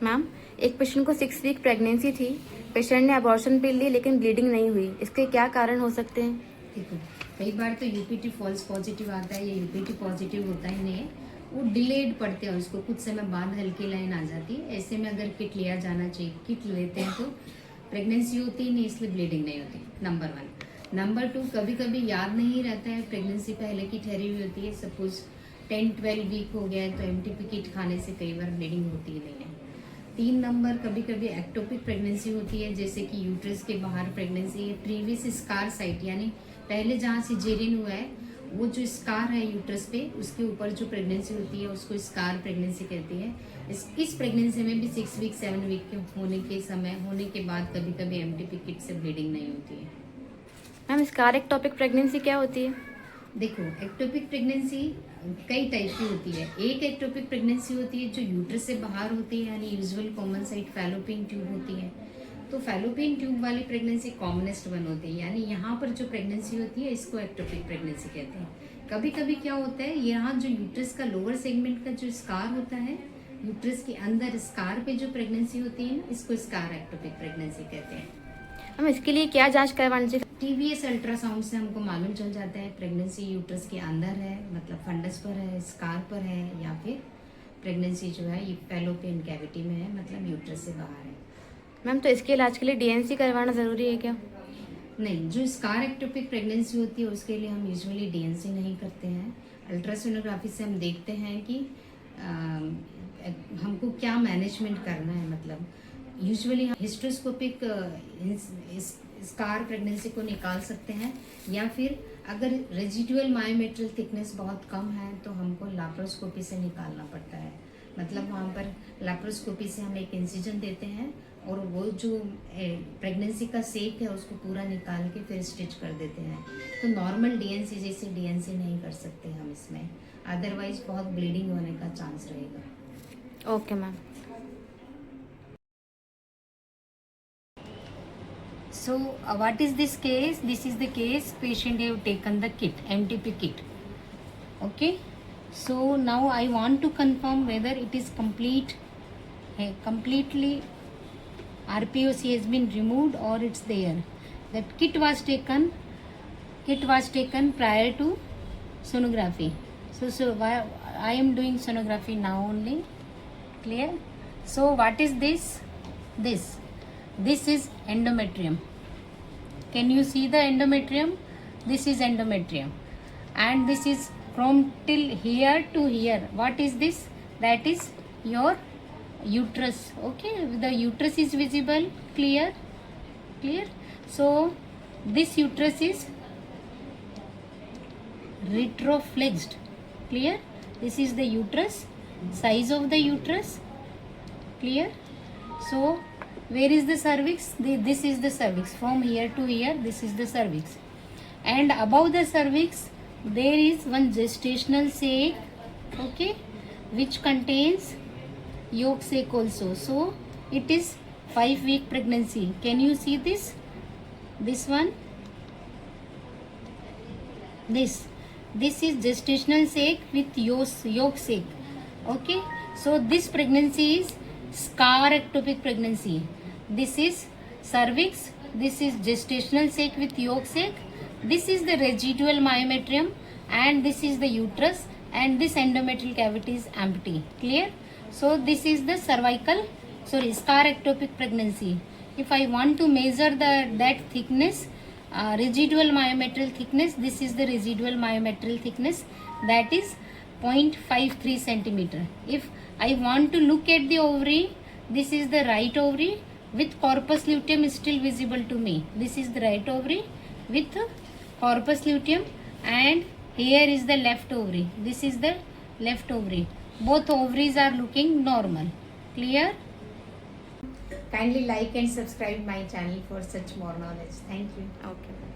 Ma'am, एक patient को 6 week pregnancy थी। पेशेंट ने अबॉर्शन पिल ली लेकिन ब्लीडिंग नहीं हुई। इसके क्या कारण हो सकते हैं? देखो, कई बार तो यूपीटी फॉल्स पॉजिटिव आता है या यूपीटी पॉजिटिव होता ही नहीं है, वो डिलेड पड़ते हैं, उसको कुछ समय बाद हल्की लाइन आ जाती है। ऐसे में अगर किट लिया जाना चाहिए। किट लेते हैं तो प्रेगनेंसी होती ही नहीं, इसलिए ब्लीडिंग नहीं होती, नंबर 1। नंबर 2, कभी कभी याद नहीं रहता है प्रेगनेंसी पहले की ठहरी हुई होती है। सपोज 10-12 वीक हो गया है तो एमटीपी किट खाने से कई बार ब्लीडिंग होती ही नहीं है। 3 नंबर, कभी कभी एक्टोपिक प्रेगनेंसी होती है, जैसे कि यूट्रस के बाहर प्रेगनेंसी है, प्रीवियस स्कार साइट, यानी पहले जहाँ सिजेरियन हुआ है वो जो स्कार है यूट्रस पे, उसके ऊपर जो प्रेगनेंसी होती है उसको स्कार प्रेगनेंसी कहती है। इस प्रेगनेंसी में भी 6 वीक 7 वीक के होने के बाद कभी कभी एमटीपी किट से ब्लीडिंग नहीं होती है। मैम, स्कार एक्टोपिक प्रेगनेंसी क्या होती है? देखो, एक्टोपिक प्रेगनेंसी कई टाइप की होती है। एक एक्टोपिक प्रेगनेंसी होती है जो यूट्रस से बाहर होती है, यानी usual common site fallopian tube होती है। तो फैलोपियन ट्यूब वाली प्रेगनेंसी कॉमनेस्ट वन होती है, यानी यहाँ पर जो प्रेगनेंसी होती है इसको एक्टोपिक प्रेगनेंसी कहते हैं। कभी कभी क्या होता है, यहाँ जो यूट्रस का लोअर सेगमेंट का जो स्कार होता है, यूट्रस के अंदर स्कार पे जो प्रेगनेंसी होती है ना, इसको स्कार एक्टोपिक प्रेगनेंसी कहते हैं। मैम, इसके लिए क्या जांच करवानी चाहिए? टीवीएस अल्ट्रासाउंड से हमको मालूम चल जाता है प्रेगनेंसी यूट्रस के अंदर है, मतलब फंडस पर है, स्कार पर है, या फिर प्रेगनेंसी जो है ये फैलोपियन कैविटी में है, मतलब यूट्रस से बाहर है। मैम, तो इसके इलाज के लिए डीएनसी करवाना ज़रूरी है क्या? नहीं, जो स्कार एक्टोपिक प्रेगनेंसी होती है उसके लिए हम यूजुअली डीएनसी नहीं करते हैं। अल्ट्रासोनोग्राफी से हम देखते हैं कि हमको क्या मैनेजमेंट करना है, मतलब यूजुअली हम हिस्ट्रोस्कोपिक स्कार प्रेगनेंसी को निकाल सकते हैं, या फिर अगर रेजिडुअल मायोमेट्रियल थिकनेस बहुत कम है तो हमको लैप्रोस्कोपी से निकालना पड़ता है। मतलब वहाँ पर लैप्रोस्कोपी से हम एक इंसिजन देते हैं और वो जो प्रेगनेंसी का सेक है उसको पूरा निकाल के फिर स्टिच कर देते हैं। तो नॉर्मल डीएनसी जैसे डीएनसी नहीं कर सकते हम इसमें, अदरवाइज बहुत ब्लीडिंग होने का चांस रहेगा। Okay ma'am. So what is this case? This is the case patient have taken the kit, MTP kit. Okay. So now I want to confirm whether it is completely RPOC has been removed or it's there. That kit was taken prior to sonography. So why I am doing sonography now only. Clear? So what is this? This is endometrium. Can you see the endometrium? This is endometrium, and this is from till here to here. What is this? That is your uterus. Okay, the uterus is visible. Clear? So this uterus is retroflexed. Clear? This is the uterus, size of the uterus. Clear? So where is the cervix? This is the cervix. From here to here, this is the cervix. And above the cervix, there is one gestational sac, okay, which contains yolk sac also. So it is 5-week pregnancy. Can you see this? This one. This is gestational sac with yolk sac. Okay. So this pregnancy is scar ectopic pregnancy. This is cervix, this is gestational sac with yolk sac, this is the residual myometrium, and this is the uterus, and this endometrial cavity is empty. Clear? So this is the scar ectopic pregnancy. If I want to measure that thickness, residual myometrial thickness, this is the residual myometrial thickness, that is 0.53 centimeter. If I want to look at the ovary, this is the right ovary with corpus luteum is still visible to me. This is the right ovary with corpus luteum, and here is the left ovary. This is the left ovary. Both ovaries are looking normal. Clear? Kindly like and subscribe my channel for such more knowledge. Thank you. Okay.